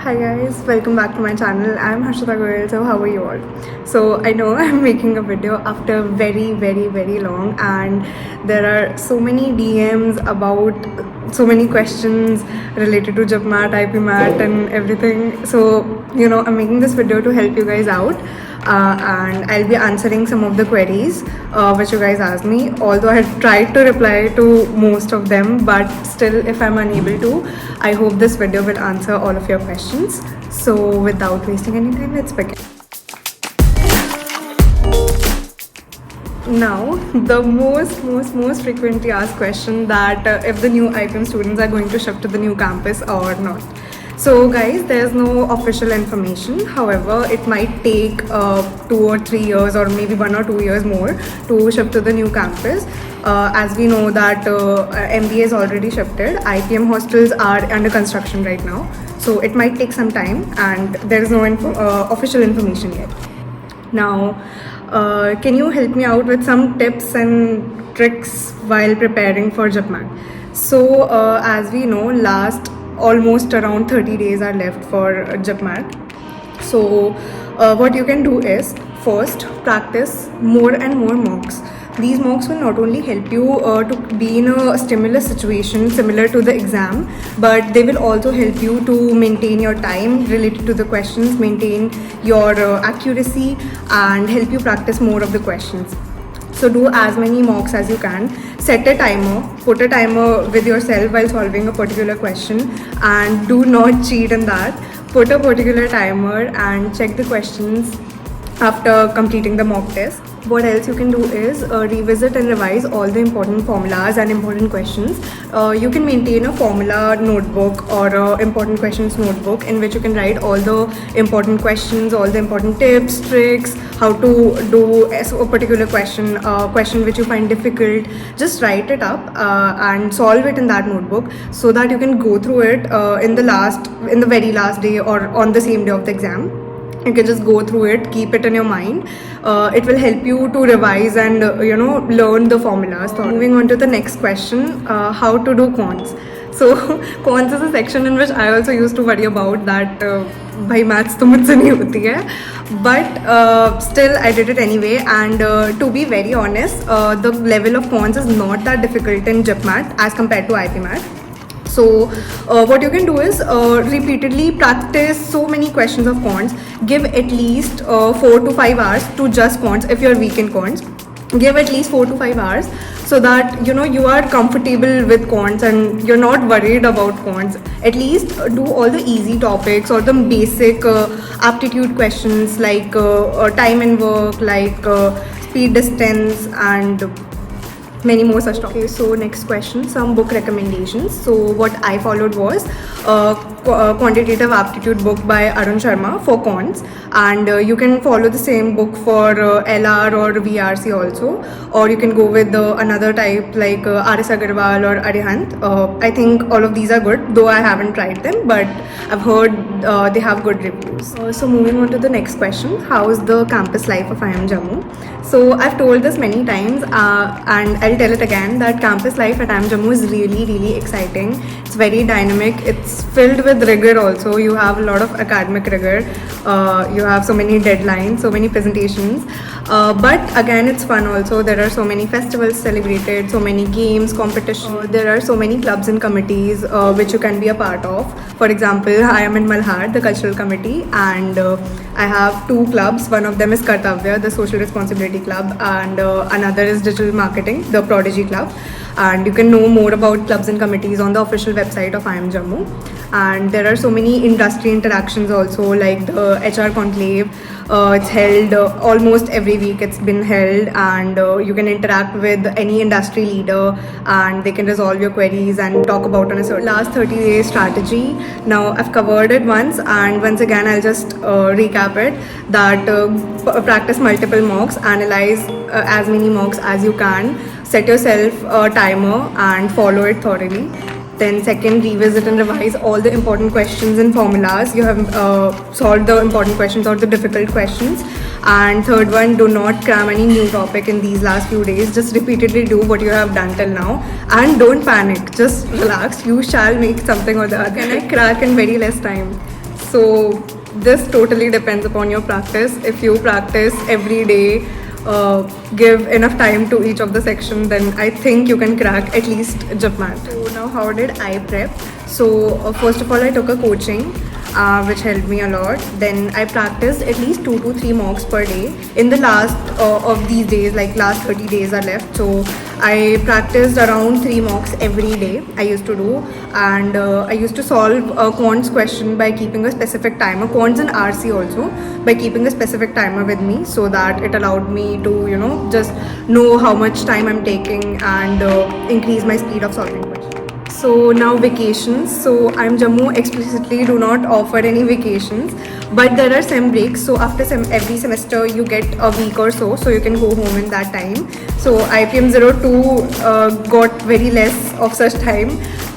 Hi guys, welcome back to my channel. I'm Harshita Goyal. So how are you all? So I know I'm making a video after very long, and there are so many DMs about so many questions related to JupMat, IPMat and everything. So I'm making this video to help you guys out. And I'll be answering some of the queries which you guys asked me. Although I had tried to reply to most of them, but still, if I'm unable to, I hope this video will answer all of your questions. So without wasting any time, let's begin. Now, the most frequently asked question that if the new IPM students are going to shift to the new campus or not. So guys, there's no official information. However, it might take 2 or 3 years or maybe 1 or 2 years more to shift to the new campus. As we know that MBA is already shifted. IPM hostels are under construction right now. So it might take some time and there is no official information yet. Now, can you help me out with some tips and tricks while preparing for JupMat? So as we know, almost around 30 days are left for JupMat. So what you can do is first practice more and more mocks. These mocks will not only help you to be in a stimulus situation similar to the exam, but they will also help you to maintain your time related to the questions, maintain your accuracy, and help you practice more of the questions. So do as many mocks as you can. Set a timer, put a timer with yourself while solving a particular question, and do not cheat in that. Put a particular timer and check the questions after completing the mock test. What else you can do is revisit and revise all the important formulas and important questions. You can maintain a formula notebook or a important questions notebook in which you can write all the important questions, all the important tips, tricks, how to do a particular question which you find difficult. Just write it up and solve it in that notebook so that you can go through it in the very last day or on the same day of the exam. You can just go through it, keep it in your mind. It will help you to revise and learn the formulas. So moving on to the next question, how to do cons. So cons is a section in which I also used to worry about that bhai maths to mujhse nahi hoti hai, but still I did it anyway. And to be very honest, the level of cons is not that difficult in JupMat as compared to IPMat. So what you can do is repeatedly practice so many questions of cons. Give at least 4 to 5 hours to just cons if you're weak in cons. Give at least 4 to 5 hours so that you are comfortable with cons and you're not worried about cons. At least do all the easy topics or the basic aptitude questions like time and work, like speed, distance, and many more such topics. Okay, so next question, some book recommendations. So what I followed was quantitative aptitude book by Arun Sharma for cons, and you can follow the same book for LR or VRC also, or you can go with another type like RS Agarwal or Arihant. I think all of these are good, though I haven't tried them, but I've heard they have good reviews. So moving on to the next question, how is the campus life of IIM Jammu? So I've told this many times and I'll tell it again that campus life at IIM Jammu is really exciting. It's very dynamic. It's filled with rigor also. You have a lot of academic rigor. You have so many deadlines, so many presentations. But again, it's fun also. There are so many festivals celebrated, so many games, competitions. There are so many clubs and committees which you can be a part of. For example, I am in Malhar, the cultural committee, and I have 2 clubs. One of them is Kartavya, the social responsibility club, and another is digital marketing, the Prodigy club. And you can know more about clubs and committees on the official website of IIM Jammu. And there are so many industry interactions also, like the HR conclave. It's held almost every week. It's been held, and you can interact with any industry leader and they can resolve your queries and talk about on a certain last 30 days strategy. Now I've covered it once, and once again I'll just recap it that practice multiple mocks, analyze as many mocks as you can, set yourself a timer and follow it thoroughly. Then second, revisit and revise all the important questions and formulas. You have solved the important questions or the difficult questions. And third one, do not cram any new topic in these last few days. Just repeatedly do what you have done till now. And don't panic. Just relax. You shall make something or the other. Can I crack in very less time? So this totally depends upon your practice. If you practice every day, give enough time to each of the section, then I think you can crack at least JAPMAT. So now how did I prep? So first of all, I took a coaching which helped me a lot. Then I practiced at least 2 to 3 mocks per day. In the last of these days, like last 30 days are left, so I practiced around 3 mocks every day. I used to do, and I used to solve a quants question by keeping a specific timer, quants and RC also, by keeping a specific timer with me, so that it allowed me to just know how much time I'm taking and increase my speed of solving questions. So now vacations. So I'm Jammu explicitly do not offer any vacations, but there are sem breaks. So after every semester you get a week or so you can go home in that time. So IPM 02 got very less of such time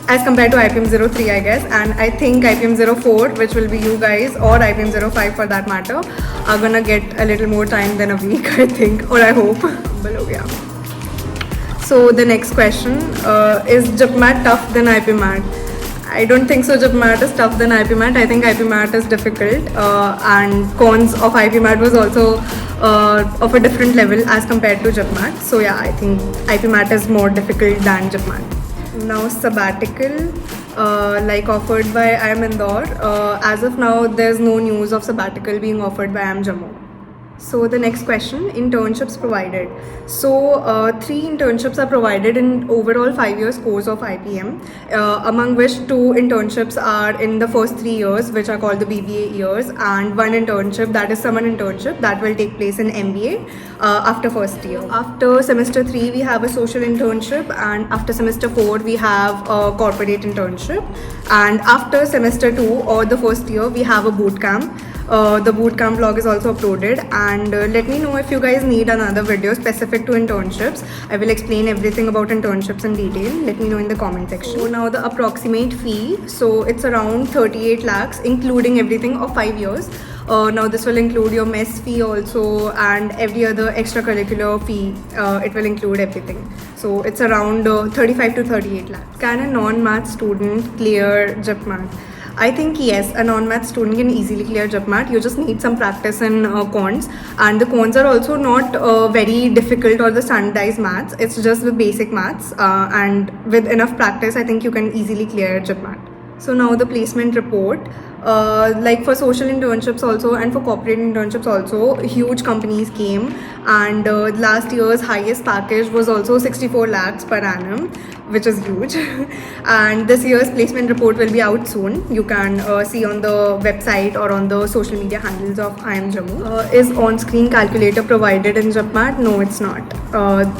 as compared to IPM 03, I guess, and I think IPM 04, which will be you guys, or IPM 05 for that matter, are gonna get a little more time than a week, I think, or I hope. Below, yeah. So the next question, is JAPMAT tough than IPMAT? I don't think so. JAPMAT is tough than IPMAT. I think IPMAT is difficult, and cons of IPMAT was also of a different level as compared to JAPMAT. So yeah, I think IPMAT is more difficult than JAPMAT. Now sabbatical, like offered by IIM Indore. As of now, there's no news of sabbatical being offered by IIM Jammu. So the next question, internships provided. So 3 internships are provided in overall 5 years course of IPM, among which 2 internships are in the first 3 years, which are called the BBA years, and 1 internship, that is summer internship, that will take place in MBA after first year. After semester 3 we have a social internship, and after semester 4 we have a corporate internship, and after semester 2 or the first year we have a boot camp. The bootcamp vlog is also uploaded, and let me know if you guys need another video specific to internships. I will explain everything about internships in detail. Let me know in the comment section. So now the approximate fee, so it's around 38 lakhs including everything of 5 years. Now this will include your mess fee also and every other extracurricular fee. It will include everything. So it's around 35 to 38 lakhs. Can a non-math student clear JAPMAT? I think yes, a non-math student can easily clear JAPMAT. You just need some practice in quants, and the quants are also not very difficult or the standardized maths. It's just the basic maths, and with enough practice I think you can easily clear JAPMAT. So now the placement report, like for social internships also and for corporate internships also, huge companies came, and last year's highest package was also 64 lakhs per annum, which is huge. And this year's placement report will be out soon. You can see on the website or on the social media handles of IIM Jammu. Is on-screen calculator provided in JAPMAT? No, it's not.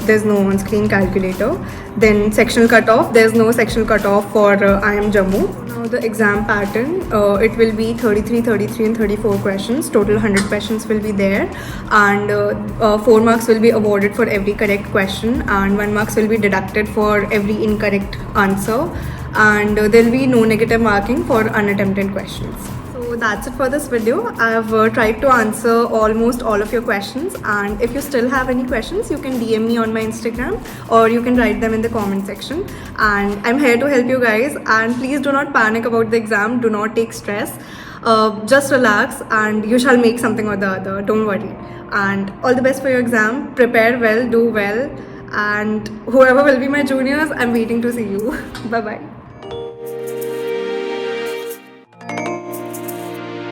There's no on-screen calculator. Then sectional cutoff, there's no sectional cutoff for IIM Jammu. Now the exam pattern, it will be 33, 33 and 34 questions. Total 100 questions will be there, and 4 marks will be awarded for every correct question, and 1 marks will be deducted for every incorrect answer, and there will be no negative marking for unattempted questions. So that's it for this video. I've tried to answer almost all of your questions, and if you still have any questions you can DM me on my Instagram or you can write them in the comment section, and I'm here to help you guys. And please do not panic about the exam, do not take stress, just relax and you shall make something or the other, don't worry. And all the best for your exam, prepare well, do well, and whoever will be my juniors, I'm waiting to see you. Bye bye.